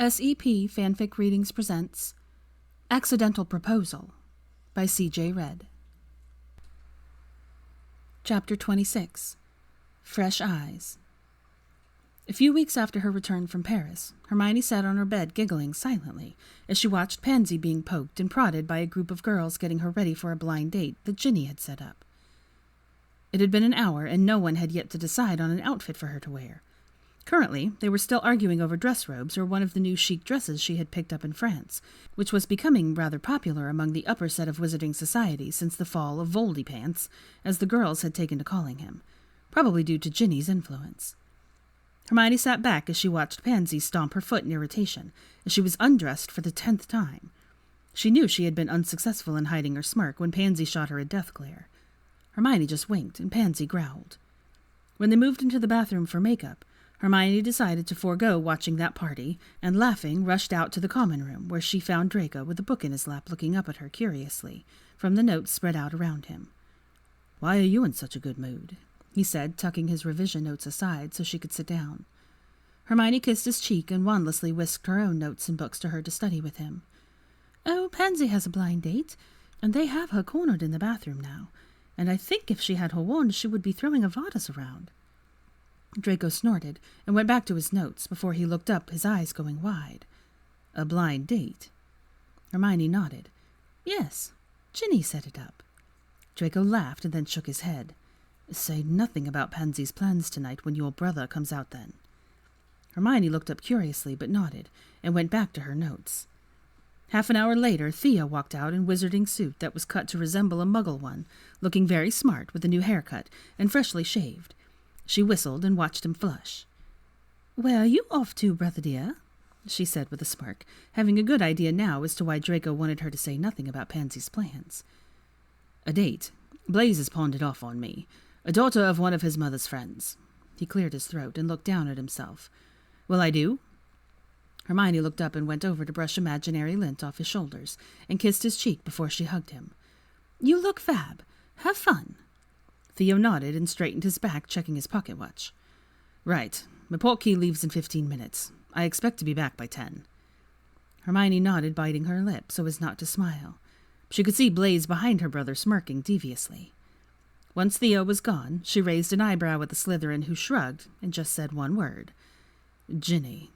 SEP Readings presents Accidental Proposal by CJRed. Chapter 26. Fresh Eyes. A few weeks after her return from Paris, Hermione sat on her bed giggling silently as she watched Pansy being poked and prodded by a group of girls getting her ready for a blind date that Ginny had set up. It had been an hour and no one had yet to decide on an outfit for her to wear. Currently, they were still arguing over dress robes or one of the new chic dresses she had picked up in France, which was becoming rather popular among the upper set of wizarding society since the fall of Voldy Pants, as the girls had taken to calling him, probably due to Ginny's influence. Hermione sat back as she watched Pansy stomp her foot in irritation, as she was undressed for the 10th time. She knew she had been unsuccessful in hiding her smirk when Pansy shot her a death glare. Hermione just winked, and Pansy growled. When they moved into the bathroom for makeup, Hermione decided to forego watching that party, and laughing, rushed out to the common room, where she found Draco with a book in his lap looking up at her curiously, from the notes spread out around him. "Why are you in such a good mood?" he said, tucking his revision notes aside so she could sit down. Hermione kissed his cheek and wandlessly whisked her own notes and books to her to study with him. "Oh, Pansy has a blind date, and they have her cornered in the bathroom now, and I think if she had her wand she would be throwing Avadas around." Draco snorted and went back to his notes before he looked up, his eyes going wide. "A blind date?" Hermione nodded. "Yes, Ginny set it up." Draco laughed and then shook his head. "Say nothing about Pansy's plans tonight when your brother comes out then." Hermione looked up curiously but nodded and went back to her notes. Half an hour later, Thea walked out in wizarding suit that was cut to resemble a muggle one, looking very smart with a new haircut and freshly shaved. She whistled and watched him flush. "Where are you off to, brother dear?" she said with a smirk, having a good idea now as to why Draco wanted her to say nothing about Pansy's plans. "A date. Blaise has pawned it off on me. A daughter of one of his mother's friends." He cleared his throat and looked down at himself. "Will I do?" Hermione looked up and went over to brush imaginary lint off his shoulders and kissed his cheek before she hugged him. "You look fab. Have fun." Theo nodded and straightened his back, checking his pocket watch. "Right. My portkey leaves in 15 minutes. I expect to be back by 10. Hermione nodded, biting her lip so as not to smile. She could see Blaise behind her brother smirking deviously. Once Theo was gone, she raised an eyebrow at the Slytherin, who shrugged and just said one word. "Ginny."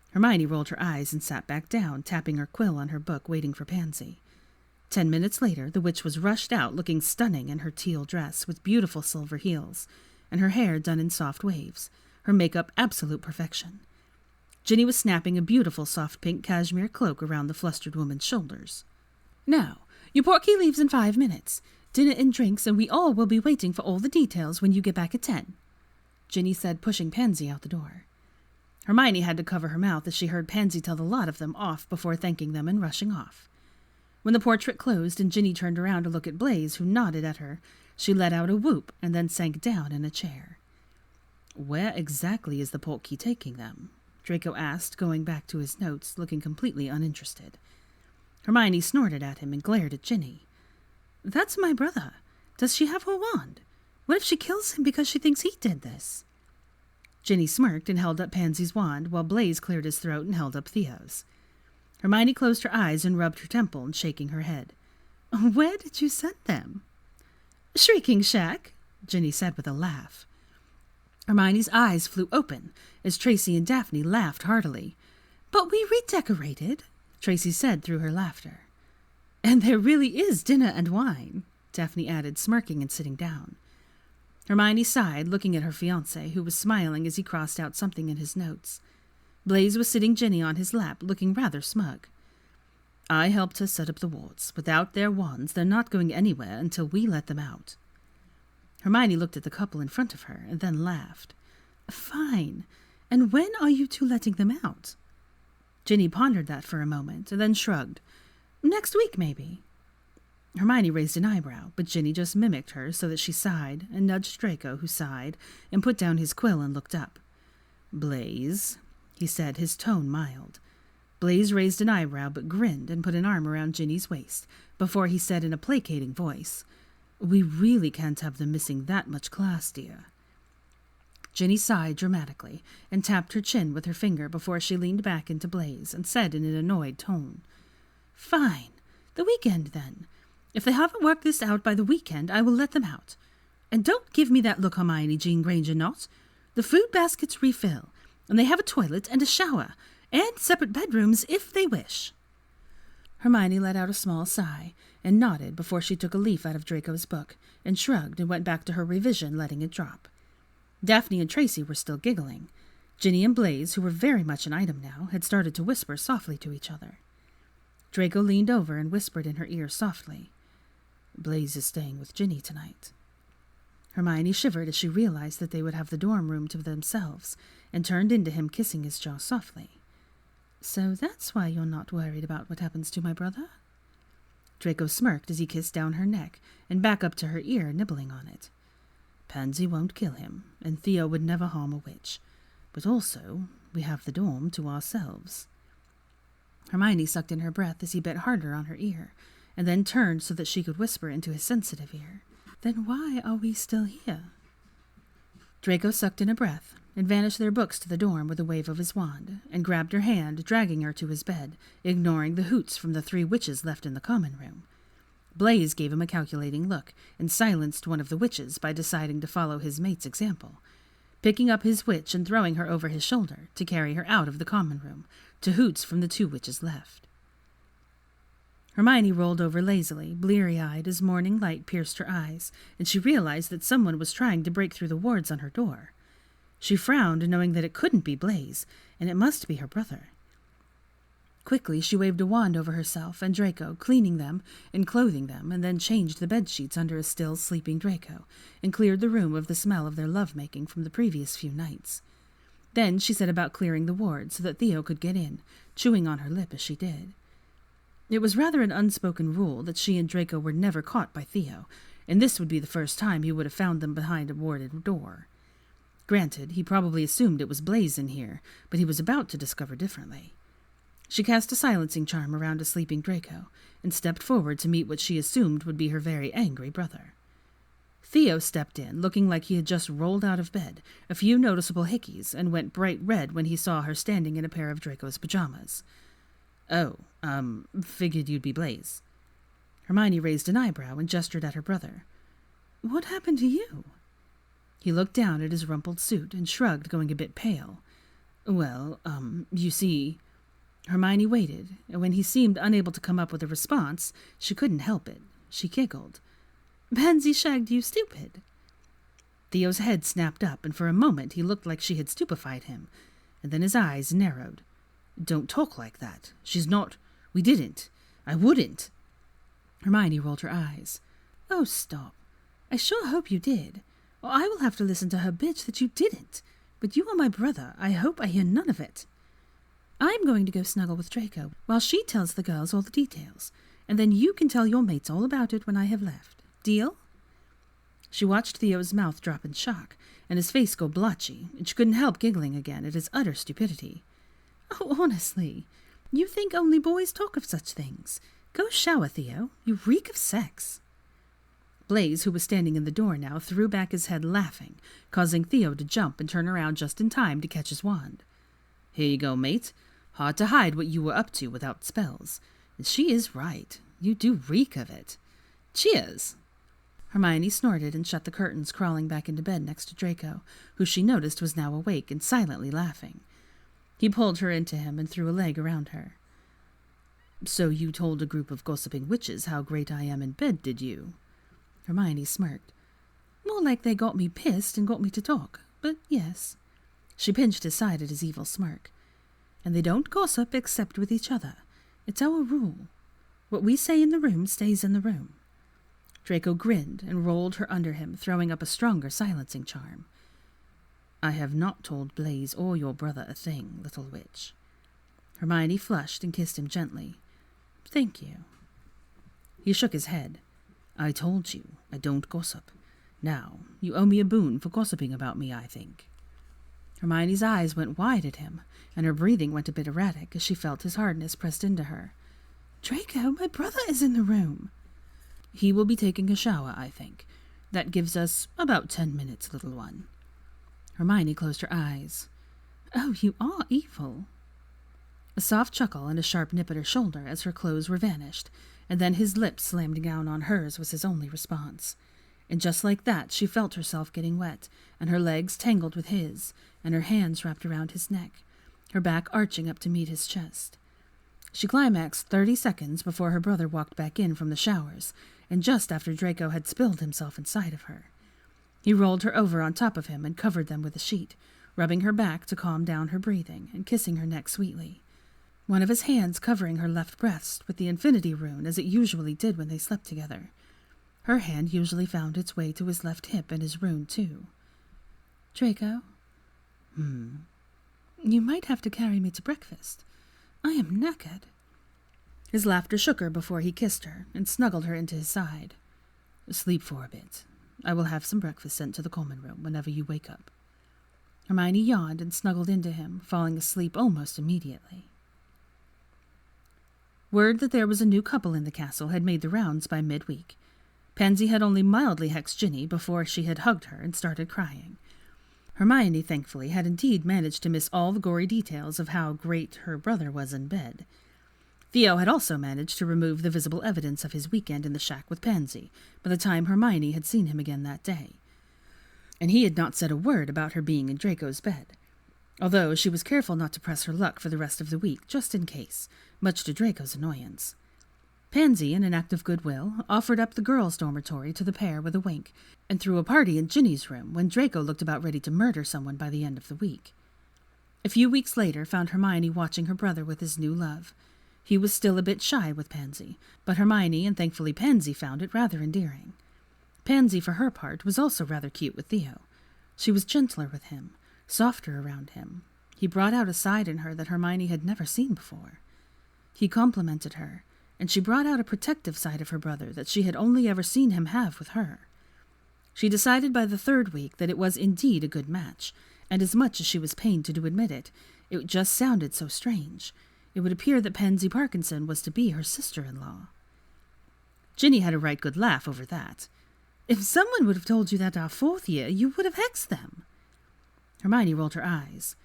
Hermione rolled her eyes and sat back down, tapping her quill on her book, waiting for Pansy. 10 minutes later, the witch was rushed out looking stunning in her teal dress with beautiful silver heels, and her hair done in soft waves, her makeup absolute perfection. Ginny was snapping a beautiful soft pink cashmere cloak around the flustered woman's shoulders. "Now, your portkey leaves in 5 minutes. Dinner and drinks, and we all will be waiting for all the details when you get back at 10, Ginny said, pushing Pansy out the door. Hermione had to cover her mouth as she heard Pansy tell the lot of them off before thanking them and rushing off. When the portrait closed and Ginny turned around to look at Blaise, who nodded at her, she let out a whoop and then sank down in a chair. "Where exactly is the portkey taking them?" Draco asked, going back to his notes, looking completely uninterested. Hermione snorted at him and glared at Ginny. "That's my brother. Does she have her wand? What if she kills him because she thinks he did this?" Ginny smirked and held up Pansy's wand, while Blaise cleared his throat and held up Theo's. Hermione closed her eyes and rubbed her temple, shaking her head. "Where did you send them?" "Shrieking Shack," Ginny said with a laugh. Hermione's eyes flew open as Tracy and Daphne laughed heartily. "But we redecorated," Tracy said through her laughter. "And there really is dinner and wine," Daphne added, smirking and sitting down. Hermione sighed, looking at her fiancé, who was smiling as he crossed out something in his notes. Blaise was sitting Ginny on his lap, looking rather smug. "I helped her set up the wards. Without their wands, they're not going anywhere until we let them out." Hermione looked at the couple in front of her and then laughed. "Fine. And when are you two letting them out?" Ginny pondered that for a moment and then shrugged. "Next week, maybe." Hermione raised an eyebrow, but Ginny just mimicked her so that she sighed and nudged Draco, who sighed and put down his quill and looked up. "Blaise," he said, his tone mild. Blaise raised an eyebrow but grinned and put an arm around Ginny's waist before he said in a placating voice, "We really can't have them missing that much class, dear." Ginny sighed dramatically and tapped her chin with her finger before she leaned back into Blaze and said in an annoyed tone, "Fine. The weekend, then. If they haven't worked this out by the weekend, I will let them out. And don't give me that look, Hermione Jean Granger, not. The food baskets refill, and they have a toilet and a shower, and separate bedrooms if they wish." Hermione let out a small sigh and nodded before she took a leaf out of Draco's book and shrugged and went back to her revision, letting it drop. Daphne and Tracy were still giggling. Ginny and Blaze, who were very much an item now, had started to whisper softly to each other. Draco leaned over and whispered in her ear softly, "Blaze is staying with Ginny tonight." Hermione shivered as she realized that they would have the dorm room to themselves, and turned into him, kissing his jaw softly. "So that's why you're not worried about what happens to my brother?" Draco smirked as he kissed down her neck and back up to her ear, nibbling on it. "Pansy won't kill him, and Theo would never harm a witch. But also, we have the dorm to ourselves." Hermione sucked in her breath as he bit harder on her ear, and then turned so that she could whisper into his sensitive ear, "Then why are we still here?" Draco sucked in a breath and vanished their books to the dorm with a wave of his wand, and grabbed her hand, dragging her to his bed, ignoring the hoots from the 3 witches left in the common room. Blaze gave him a calculating look and silenced one of the witches by deciding to follow his mate's example, picking up his witch and throwing her over his shoulder to carry her out of the common room, to hoots from the 2 witches left. Hermione rolled over lazily, bleary-eyed as morning light pierced her eyes, and she realized that someone was trying to break through the wards on her door. She frowned, knowing that it couldn't be Blaze, and it must be her brother. Quickly, she waved a wand over herself and Draco, cleaning them and clothing them, and then changed the bed-sheets under a still sleeping Draco, and cleared the room of the smell of their love-making from the previous few nights. Then she set about clearing the ward so that Theo could get in, chewing on her lip as she did. It was rather an unspoken rule that she and Draco were never caught by Theo, and this would be the first time he would have found them behind a warded door. Granted, he probably assumed it was Blaze in here, but he was about to discover differently. She cast a silencing charm around a sleeping Draco, and stepped forward to meet what she assumed would be her very angry brother. Theo stepped in, looking like he had just rolled out of bed, a few noticeable hickeys, and went bright red when he saw her standing in a pair of Draco's pajamas. "Oh, figured you'd be Blaze." Hermione raised an eyebrow and gestured at her brother. "What happened to you?" He looked down at his rumpled suit and shrugged, going a bit pale. "Well, you see..." Hermione waited, and when he seemed unable to come up with a response, she couldn't help it. She giggled. "Pansy shagged you, stupid." Theo's head snapped up, and for a moment he looked like she had stupefied him, and then his eyes narrowed. "Don't talk like that. She's not... We didn't. I wouldn't." Hermione rolled her eyes. "Oh, stop. I sure hope you did. Or I will have to listen to her bitch that you didn't. But you are my brother. I hope I hear none of it. I'm going to go snuggle with Draco while she tells the girls all the details, and then you can tell your mates all about it when I have left. Deal?" She watched Theo's mouth drop in shock, and his face go blotchy, and she couldn't help giggling again at his utter stupidity. "Oh, honestly, you think only boys talk of such things. Go shower, Theo. You reek of sex." Blaze, who was standing in the door now, threw back his head laughing, causing Theo to jump and turn around just in time to catch his wand. "Here you go, mate. Hard to hide what you were up to without spells. And she is right. You do reek of it. Cheers!" Hermione snorted and shut the curtains, crawling back into bed next to Draco, who she noticed was now awake and silently laughing. He pulled her into him and threw a leg around her. "So you told a group of gossiping witches how great I am in bed, did you?" Hermione smirked. "More like they got me pissed and got me to talk, but yes." She pinched his side at his evil smirk. "And they don't gossip except with each other. It's our rule. What we say in the room stays in the room." Draco grinned and rolled her under him, throwing up a stronger silencing charm. "I have not told Blaze or your brother a thing, little witch." Hermione flushed and kissed him gently. "Thank you." He shook his head. "I told you, I don't gossip. Now, you owe me a boon for gossiping about me, I think." Hermione's eyes went wide at him, and her breathing went a bit erratic as she felt his hardness pressed into her. "Draco, my brother is in the room." "He will be taking a shower, I think. That gives us about 10 minutes, little one." Hermione closed her eyes. "Oh, you are evil." A soft chuckle and a sharp nip at her shoulder as her clothes were vanished, and then his lips slammed down on hers was his only response. And just like that, she felt herself getting wet, and her legs tangled with his, and her hands wrapped around his neck, her back arching up to meet his chest. She climaxed 30 seconds before her brother walked back in from the showers, and just after Draco had spilled himself inside of her. He rolled her over on top of him and covered them with a sheet, rubbing her back to calm down her breathing and kissing her neck sweetly. One of his hands covering her left breast with the infinity rune as it usually did when they slept together. Her hand usually found its way to his left hip and his rune, too. "Draco?" "You might have to carry me to breakfast. I am knackered." His laughter shook her before he kissed her and snuggled her into his side. "Sleep for a bit. I will have some breakfast sent to the common room whenever you wake up." Hermione yawned and snuggled into him, falling asleep almost immediately. Word that there was a new couple in the castle had made the rounds by midweek. Pansy had only mildly hexed Ginny before she had hugged her and started crying. Hermione, thankfully, had indeed managed to miss all the gory details of how great her brother was in bed. Theo had also managed to remove the visible evidence of his weekend in the shack with Pansy by the time Hermione had seen him again that day. And he had not said a word about her being in Draco's bed, although she was careful not to press her luck for the rest of the week, just in case, much to Draco's annoyance. Pansy, in an act of goodwill, offered up the girls' dormitory to the pair with a wink, and threw a party in Ginny's room when Draco looked about ready to murder someone by the end of the week. A few weeks later found Hermione watching her brother with his new love. He was still a bit shy with Pansy, but Hermione and thankfully Pansy found it rather endearing. Pansy, for her part, was also rather cute with Theo. She was gentler with him, softer around him. He brought out a side in her that Hermione had never seen before. He complimented her, and she brought out a protective side of her brother that she had only ever seen him have with her. She decided by the 3rd week that it was indeed a good match, and as much as she was pained to admit it, it just sounded so strange. It would appear that Pansy Parkinson was to be her sister-in-law. Ginny had a right good laugh over that. "If someone would have told you that our 4th year, you would have hexed them." Hermione rolled her eyes.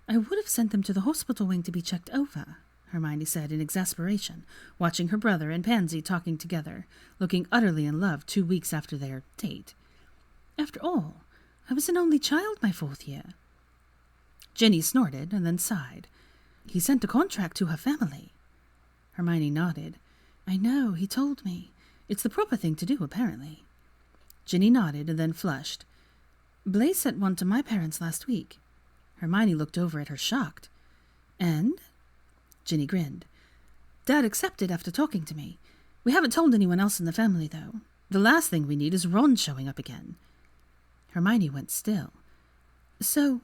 "I would have sent them to the hospital wing to be checked over," Hermione said in exasperation, watching her brother and Pansy talking together, looking utterly in love 2 weeks after their date. "After all, I was an only child my 4th year." Ginny snorted and then sighed. "He sent a contract to her family." Hermione nodded. "I know, he told me. It's the proper thing to do, apparently." Ginny nodded and then flushed. "Blaise sent one to my parents last week." Hermione looked over at her, shocked. "And?" Ginny grinned. "Dad accepted after talking to me. We haven't told anyone else in the family, though. The last thing we need is Ron showing up again." Hermione went still. "So,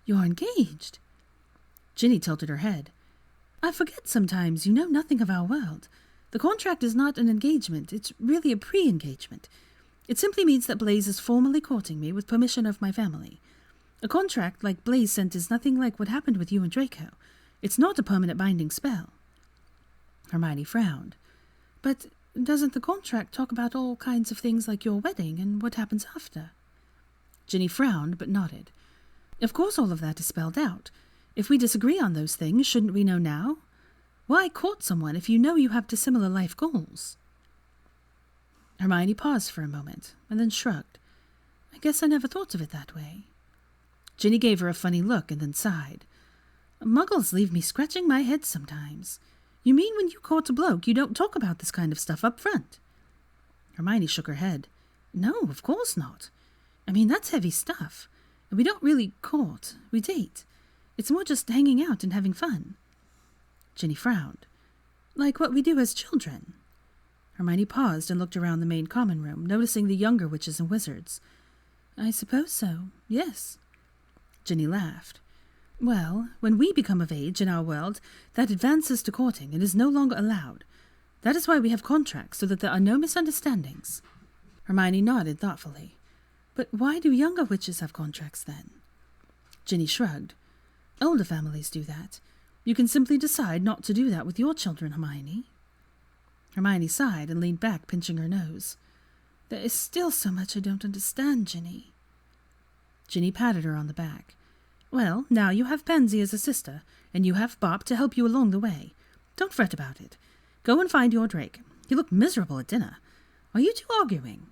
you're engaged?" Ginny tilted her head. "I forget sometimes you know nothing of our world. The contract is not an engagement, it's really a pre-engagement. It simply means that Blaise is formally courting me with permission of my family. A contract like Blaise sent is nothing like what happened with you and Draco. It's not a permanent binding spell." Hermione frowned. "But doesn't the contract talk about all kinds of things like your wedding and what happens after?" Ginny frowned but nodded. "Of course all of that is spelled out. If we disagree on those things, shouldn't we know now? Why court someone if you know you have dissimilar life goals?" Hermione paused for a moment, and then shrugged. "I guess I never thought of it that way." Ginny gave her a funny look and then sighed. "Muggles leave me scratching my head sometimes. You mean when you court a bloke, you don't talk about this kind of stuff up front?" Hermione shook her head. "No, of course not. I mean, that's heavy stuff. And we don't really court, we date. It's more just hanging out and having fun." Ginny frowned. "Like what we do as children?" Hermione paused and looked around the main common room, noticing the younger witches and wizards. "I suppose so, yes." Ginny laughed. "Well, when we become of age in our world, that advances to courting and is no longer allowed. That is why we have contracts, so that there are no misunderstandings." Hermione nodded thoughtfully. "But why do younger witches have contracts then?" Ginny shrugged. "Older families do that. You can simply decide not to do that with your children, Hermione." Hermione sighed and leaned back, pinching her nose. "There is still so much I don't understand, Ginny." Ginny patted her on the back. Well, now you have Pansy as a sister, and you have Bop to help you along the way. Don't fret about it. Go and find your Drake. He looked miserable at dinner. Are you two arguing?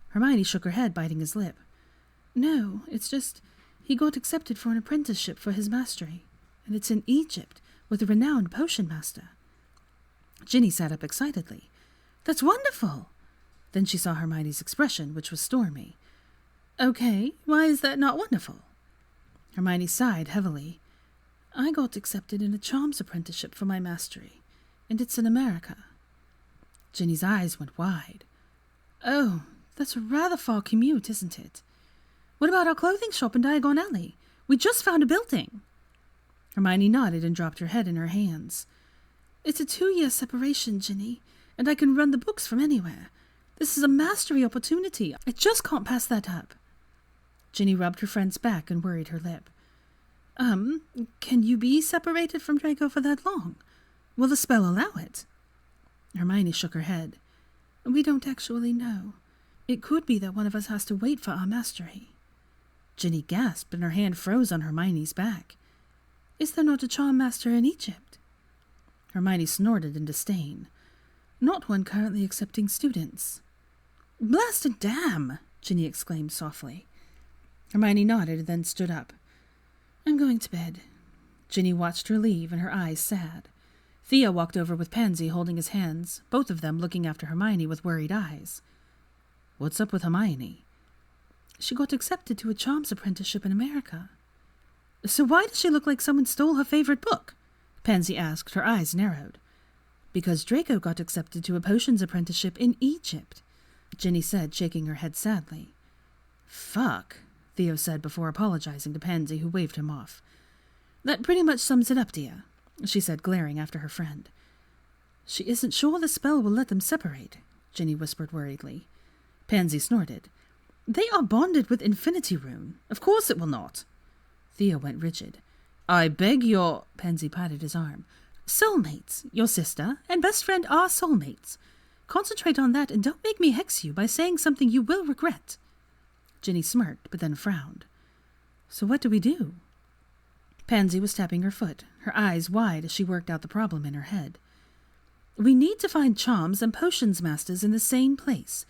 Hermione shook her head, biting his lip. No, it's just he got accepted for an apprenticeship for his mastery, and it's in Egypt with a renowned potion master. Ginny sat up excitedly. That's wonderful! Then she saw Hermione's expression, which was stormy. Okay, why is that not wonderful? Hermione sighed heavily. I got accepted in a charms apprenticeship for my mastery, and it's in America. Ginny's eyes went wide. Oh, that's a rather far commute, isn't it? What about our clothing shop in Diagon Alley? We just found a building. Hermione nodded and dropped her head in her hands. It's a 2-year separation, Ginny, and I can run the books from anywhere. This is a mastery opportunity. I just can't pass that up. Ginny rubbed her friend's back and worried her lip. Can you be separated from Draco for that long? Will the spell allow it? Hermione shook her head. We don't actually know. It could be that one of us has to wait for our mastery. Ginny gasped and her hand froze on Hermione's back. Is there not a charm master in Egypt? Hermione snorted in disdain. Not one currently accepting students. Blasted damn! Ginny exclaimed softly. Hermione nodded and then stood up. I'm going to bed. Ginny watched her leave and her eyes sad. Theo walked over with Pansy holding his hands, both of them looking after Hermione with worried eyes. What's up with Hermione? She got accepted to a charms apprenticeship in America. So why does she look like someone stole her favorite book? Pansy asked, her eyes narrowed. Because Draco got accepted to a potions apprenticeship in Egypt, Ginny said, shaking her head sadly. Fuck, Theo said before apologizing to Pansy, who waved him off. That pretty much sums it up, dear, she said, glaring after her friend. She isn't sure the spell will let them separate, Ginny whispered worriedly. Pansy snorted. They are bonded with Infinity Rune. Of course it will not. Theo went rigid. I beg your... Pansy patted his arm. Soulmates. Your sister and best friend are soulmates. Concentrate on that and don't make me hex you by saying something you will regret. Ginny smirked, but then frowned. So what do we do? Pansy was tapping her foot, her eyes wide as she worked out the problem in her head. We need to find charms and potions masters in the same place.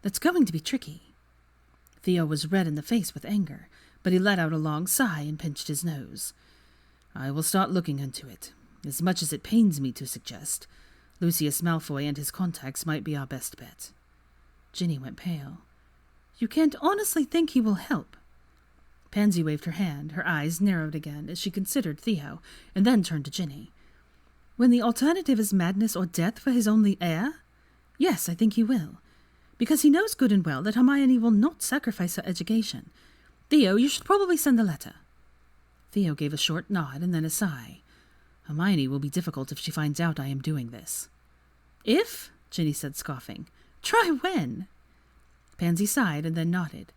That's going to be tricky. Theo was red in the face with anger, but he let out a long sigh and pinched his nose. I will start looking into it. As much as it pains me to suggest, Lucius Malfoy and his contacts might be our best bet. Ginny went pale. You can't honestly think he will help. Pansy waved her hand, her eyes narrowed again as she considered Theo, and then turned to Ginny. When the alternative is madness or death for his only heir? Yes, I think he will. Because he knows good and well that Hermione will not sacrifice her education. Theo, you should probably send the letter. Theo gave a short nod and then a sigh. Hermione will be difficult if she finds out I am doing this. If? Ginny said, scoffing. Try when? Pansy sighed and then nodded.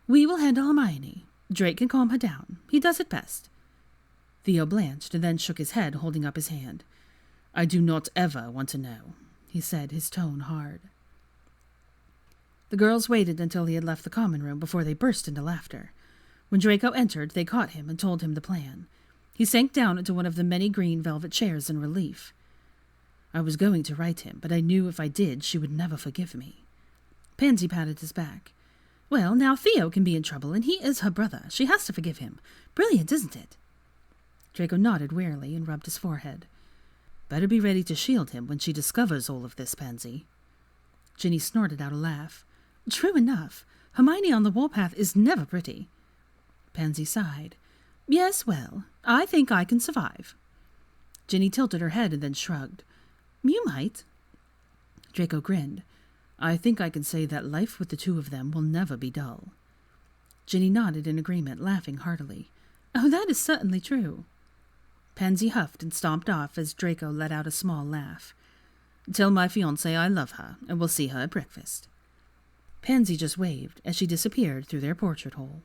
We will handle Hermione. Drake can calm her down. He does it best. Theo blanched and then shook his head, holding up his hand. I do not ever want to know, he said, his tone hard. The girls waited until he had left the common room before they burst into laughter. When Draco entered, they caught him and told him the plan. He sank down into one of the many green velvet chairs in relief. I was going to write him, but I knew if I did, she would never forgive me. Pansy patted his back. Well, now Theo can be in trouble, and he is her brother. She has to forgive him. Brilliant, isn't it? Draco nodded wearily and rubbed his forehead. Better be ready to shield him when she discovers all of this, Pansy. Ginny snorted out a laugh. True enough. Hermione on the warpath is never pretty. Pansy sighed. Yes, well, I think I can survive. Ginny tilted her head and then shrugged. You might. Draco grinned. I think I can say that life with the two of them will never be dull. Ginny nodded in agreement, laughing heartily. Oh, that is certainly true. Pansy huffed and stomped off as Draco let out a small laugh. Tell my fiancé I love her, and we'll see her at breakfast. Pansy just waved as she disappeared through their portrait hole.